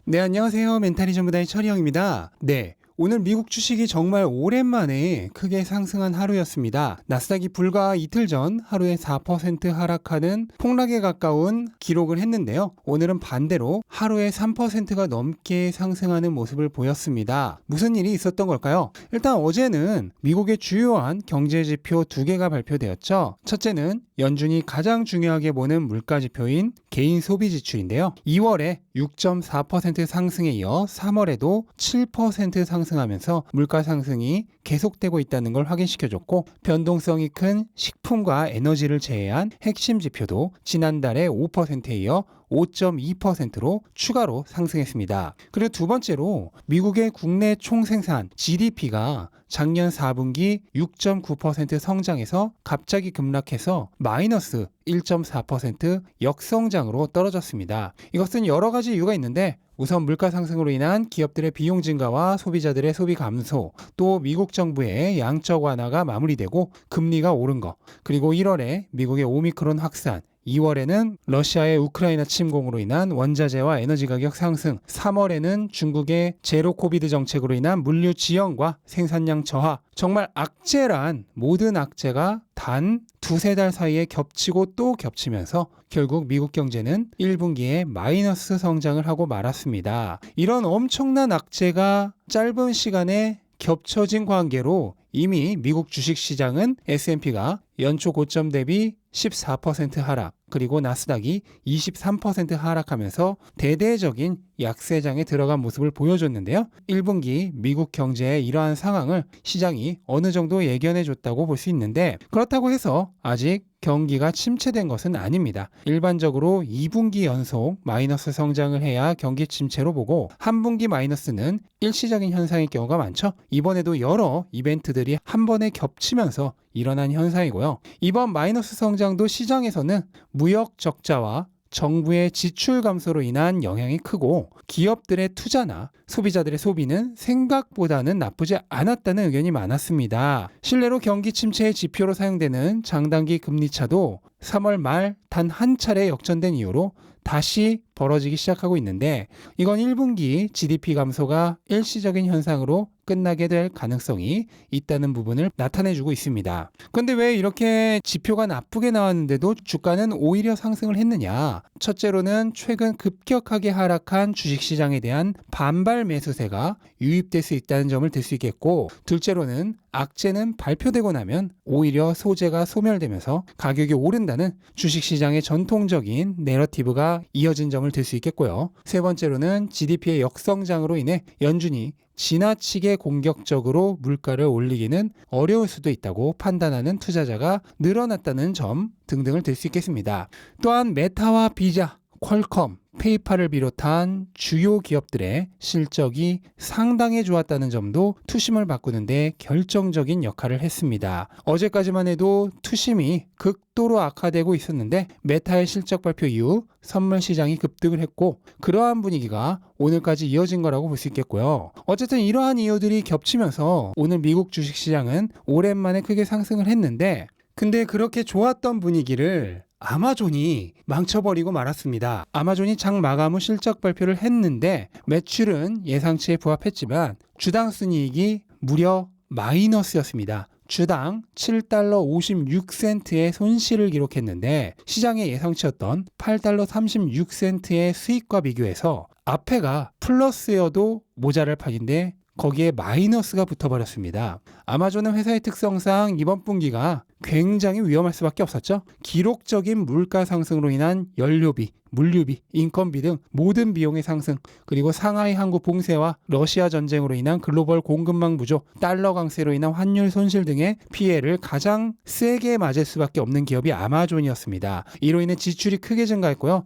네, 안녕하세요. 멘탈이 전부다의 철이형입니다. 네. 오늘 미국 주식이 정말 오랜만에 크게 상승한 하루였습니다. 나스닥이 불과 이틀 전 하루에 4% 하락하는 폭락에 가까운 기록을 했는데요. 오늘은 반대로 하루에 3%가 넘게 상승하는 모습을 보였습니다. 무슨 일이 있었던 걸까요? 일단 어제는 미국의 주요한 경제지표 두 개가 발표되었죠. 첫째는 연준이 가장 중요하게 보는 물가지표인 개인 소비 지출인데요. 2월에 6.4% 상승에 이어 3월에도 7% 상승하면서 물가 상승이 계속되고 있다는 걸 확인시켜줬고, 변동성이 큰 식품과 에너지를 제외한 핵심 지표도 지난달에 5%에 이어 5.2%로 추가로 상승했습니다. 그리고 두 번째로 미국의 국내 총생산 GDP가 작년 4분기 6.9% 성장해서 갑자기 급락해서 마이너스 1.4% 역성장으로 떨어졌습니다. 이것은 여러 가지 이유가 있는데, 우선 물가 상승으로 인한 기업들의 비용 증가와 소비자들의 소비 감소, 또 미국 정부의 양적 완화가 마무리되고 금리가 오른 거, 그리고 1월에 미국의 오미크론 확산, 2월에는 러시아의 우크라이나 침공으로 인한 원자재와 에너지 가격 상승, 3월에는 중국의 제로 코비드 정책으로 인한 물류 지연과 생산량 저하, 정말 악재란 모든 악재가 단 두세 달 사이에 겹치고 또 겹치면서 결국 미국 경제는 1분기에 마이너스 성장을 하고 말았습니다. 이런 엄청난 악재가 짧은 시간에 겹쳐진 관계로 이미 미국 주식시장은 S&P가 연초 고점 대비 14% 하락, 그리고 나스닥이 23% 하락하면서 대대적인 약세장에 들어간 모습을 보여줬는데요. 1분기 미국 경제의 이러한 상황을 시장이 어느 정도 예견해줬다고 볼 수 있는데, 그렇다고 해서 아직 경기가 침체된 것은 아닙니다. 일반적으로 2분기 연속 마이너스 성장을 해야 경기 침체로 보고, 한 분기 마이너스는 일시적인 현상일 경우가 많죠. 이번에도 여러 이벤트들이 한 번에 겹치면서 일어난 현상이고요. 이번 마이너스 성장도 시장에서는 무역 적자와 정부의 지출 감소로 인한 영향이 크고, 기업들의 투자나 소비자들의 소비는 생각보다는 나쁘지 않았다는 의견이 많았습니다. 실내로 경기 침체의 지표로 사용되는 장단기 금리차도 3월 말 단 한 차례 역전된 이후로 다시 벌어지기 시작하고 있는데, 이건 1분기 GDP 감소가 일시적인 현상으로 끝나게 될 가능성이 있다는 부분을 나타내주고 있습니다. 그런데 왜 이렇게 지표가 나쁘게 나왔는데도 주가는 오히려 상승을 했느냐? 첫째로는 최근 급격하게 하락한 주식시장에 대한 반발 매수세가 유입될 수 있다는 점을 들 수 있겠고, 둘째로는 악재는 발표되고 나면 오히려 소재가 소멸되면서 가격이 오른다는 주식시장의 전통적인 내러티브가 이어진 점을 들 수 있겠고요. 세 번째로는 GDP의 역성장으로 인해 연준이 지나치게 공격적으로 물가를 올리기는 어려울 수도 있다고 판단하는 투자자가 늘어났다는 점 등등을 들 수 있겠습니다. 또한 메타와 비자, 퀄컴, 페이팔을 비롯한 주요 기업들의 실적이 상당히 좋았다는 점도 투심을 바꾸는데 결정적인 역할을 했습니다. 어제까지만 해도 투심이 극도로 악화되고 있었는데, 메타의 실적 발표 이후 선물 시장이 급등을 했고, 그러한 분위기가 오늘까지 이어진 거라고 볼 수 있겠고요. 어쨌든 이러한 이유들이 겹치면서 오늘 미국 주식시장은 오랜만에 크게 상승을 했는데, 근데 그렇게 좋았던 분위기를 아마존이 망쳐버리고 말았습니다. 아마존이 장 마감 후 실적 발표를 했는데 매출은 예상치에 부합했지만 주당 순이익이 무려 마이너스였습니다. 주당 7달러 56센트의 손실을 기록했는데, 시장의 예상치였던 8달러 36센트의 수익과 비교해서 앞에가 플러스여도 모자랄 판인데 거기에 마이너스가 붙어버렸습니다. 아마존은 회사의 특성상 이번 분기가 굉장히 위험할 수밖에 없었죠. 기록적인 물가 상승으로 인한 연료비, 물류비, 인건비 등 모든 비용의 상승, 그리고 상하이 항구 봉쇄와 러시아 전쟁으로 인한 글로벌 공급망 부족, 달러 강세로 인한 환율 손실 등의 피해를 가장 세게 맞을 수밖에 없는 기업이 아마존이었습니다. 이로 인해 지출이 크게 증가했고요.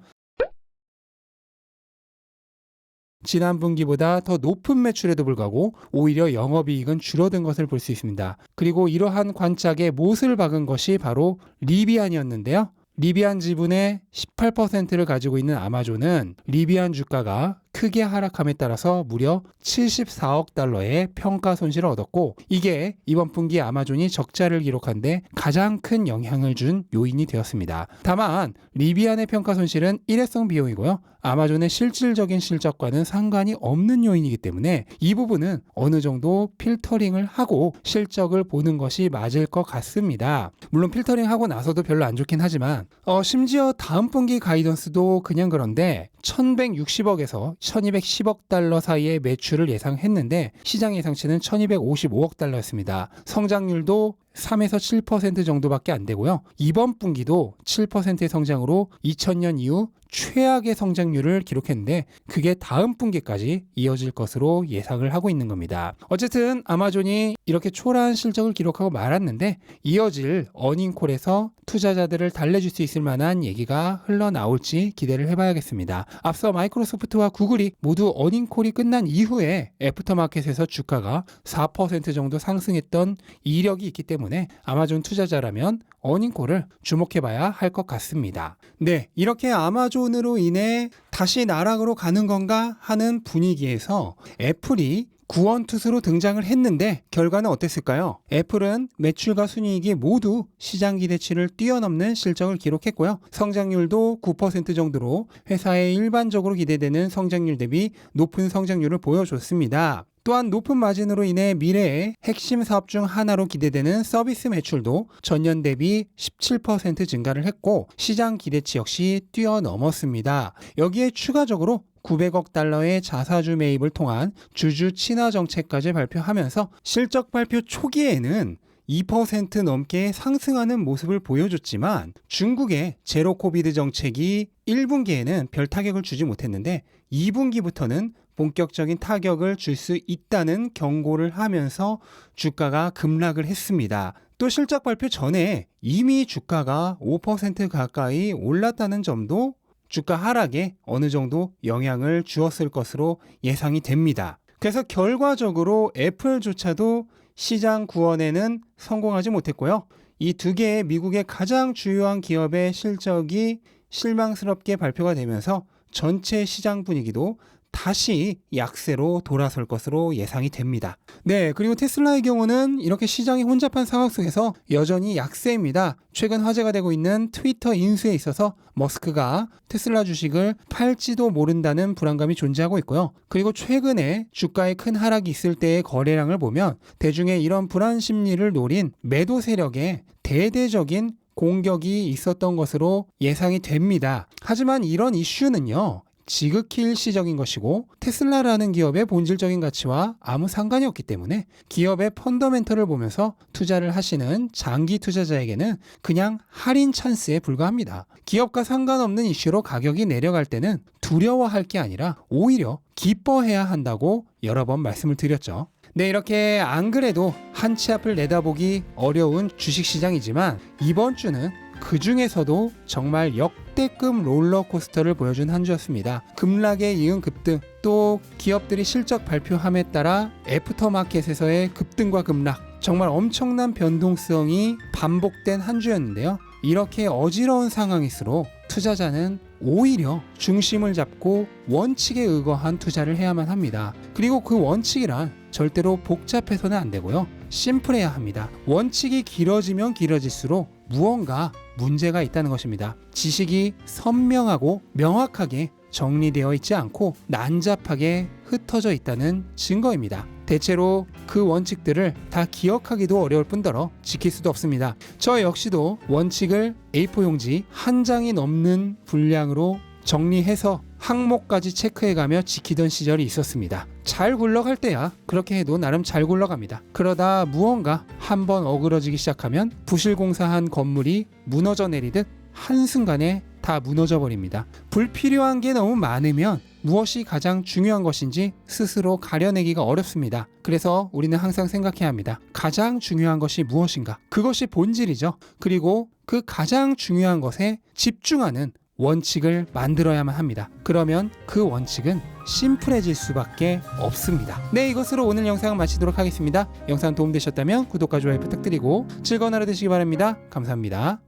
지난 분기보다 더 높은 매출에도 불구하고 오히려 영업이익은 줄어든 것을 볼 수 있습니다. 그리고 이러한 관짝에 못을 박은 것이 바로 리비안이었는데요. 리비안 지분의 18%를 가지고 있는 아마존은 리비안 주가가 크게 하락함에 따라서 무려 74억 달러의 평가 손실을 얻었고, 이게 이번 분기 아마존이 적자를 기록한 데 가장 큰 영향을 준 요인이 되었습니다. 다만 리비안의 평가 손실은 일회성 비용이고요. 아마존의 실질적인 실적과는 상관이 없는 요인이기 때문에 이 부분은 어느 정도 필터링을 하고 실적을 보는 것이 맞을 것 같습니다. 물론 필터링하고 나서도 별로 안 좋긴 하지만 심지어 다음 분기 가이던스도 그냥 그런데 1160억에서 1210억 달러 사이의 매출을 예상했는데 시장 예상치는 1255억 달러였습니다. 성장률도 3에서 7% 정도밖에 안 되고요. 이번 분기도 7%의 성장으로 2000년 이후 최악의 성장률을 기록했는데 그게 다음 분기까지 이어질 것으로 예상을 하고 있는 겁니다. 어쨌든 아마존이 이렇게 초라한 실적을 기록하고 말았는데 이어질 어닝콜에서 투자자들을 달래줄 수 있을 만한 얘기가 흘러나올지 기대를 해봐야겠습니다. 앞서 마이크로소프트와 구글이 모두 어닝콜이 끝난 이후에 애프터마켓에서 주가가 4% 정도 상승했던 이력이 있기 때문에 아마존 투자자라면 어닝콜을 주목해봐야 할 것 같습니다. 네, 이렇게 아마존으로 인해 다시 나락으로 가는 건가 하는 분위기에서 애플이 구원투수로 등장을 했는데 결과는 어땠을까요? 애플은 매출과 순이익이 모두 시장 기대치를 뛰어넘는 실적을 기록했고요. 성장률도 9% 정도로 회사의 일반적으로 기대되는 성장률 대비 높은 성장률을 보여줬습니다. 또한 높은 마진으로 인해 미래의 핵심 사업 중 하나로 기대되는 서비스 매출도 전년 대비 17% 증가를 했고 시장 기대치 역시 뛰어넘었습니다. 여기에 추가적으로 900억 달러의 자사주 매입을 통한 주주 친화 정책까지 발표하면서 실적 발표 초기에는 2% 넘게 상승하는 모습을 보여줬지만 중국의 제로 코비드 정책이 1분기에는 별 타격을 주지 못했는데 2분기부터는 본격적인 타격을 줄 수 있다는 경고를 하면서 주가가 급락을 했습니다. 또 실적 발표 전에 이미 주가가 5% 가까이 올랐다는 점도 주가 하락에 어느 정도 영향을 주었을 것으로 예상이 됩니다. 그래서 결과적으로 애플조차도 시장 구원에는 성공하지 못했고요. 이 두 개의 미국의 가장 주요한 기업의 실적이 실망스럽게 발표가 되면서 전체 시장 분위기도 다시 약세로 돌아설 것으로 예상이 됩니다. 네, 그리고 테슬라의 경우는 이렇게 시장이 혼잡한 상황 속에서 여전히 약세입니다. 최근 화제가 되고 있는 트위터 인수에 있어서 머스크가 테슬라 주식을 팔지도 모른다는 불안감이 존재하고 있고요. 그리고 최근에 주가에 큰 하락이 있을 때의 거래량을 보면 대중의 이런 불안 심리를 노린 매도 세력의 대대적인 공격이 있었던 것으로 예상이 됩니다. 하지만 이런 이슈는요, 지극히 일시적인 것이고 테슬라라는 기업의 본질적인 가치와 아무 상관이 없기 때문에 기업의 펀더멘털을 보면서 투자를 하시는 장기 투자자에게는 그냥 할인 찬스에 불과합니다. 기업과 상관없는 이슈로 가격이 내려갈 때는 두려워할 게 아니라 오히려 기뻐해야 한다고 여러 번 말씀을 드렸죠. 네, 이렇게 안 그래도 한 치 앞을 내다보기 어려운 주식시장이지만 이번 주는 그 중에서도 정말 역대급 롤러코스터를 보여준 한 주였습니다. 급락에 이은 급등, 또 기업들이 실적 발표함에 따라 애프터마켓에서의 급등과 급락, 정말 엄청난 변동성이 반복된 한 주였는데요. 이렇게 어지러운 상황일수록 투자자는 오히려 중심을 잡고 원칙에 의거한 투자를 해야만 합니다. 그리고 그 원칙이란 절대로 복잡해서는 안 되고요. 심플해야 합니다. 원칙이 길어지면 길어질수록 무언가 문제가 있다는 것입니다. 지식이 선명하고 명확하게 정리되어 있지 않고 난잡하게 흩어져 있다는 증거입니다. 대체로 그 원칙들을 다 기억하기도 어려울 뿐더러 지킬 수도 없습니다. 저 역시도 원칙을 A4 용지 한 장이 넘는 분량으로 정리해서 항목까지 체크해가며 지키던 시절이 있었습니다. 잘 굴러갈 때야 그렇게 해도 나름 잘 굴러갑니다. 그러다 무언가 한번 어그러지기 시작하면 부실공사한 건물이 무너져 내리듯 한순간에 다 무너져 버립니다. 불필요한 게 너무 많으면 무엇이 가장 중요한 것인지 스스로 가려내기가 어렵습니다. 그래서 우리는 항상 생각해야 합니다. 가장 중요한 것이 무엇인가? 그것이 본질이죠. 그리고 그 가장 중요한 것에 집중하는 원칙을 만들어야만 합니다. 그러면 그 원칙은 심플해질 수밖에 없습니다. 네, 이것으로 오늘 영상 마치도록 하겠습니다. 영상 도움되셨다면 구독과 좋아요 부탁드리고 즐거운 하루 되시기 바랍니다. 감사합니다.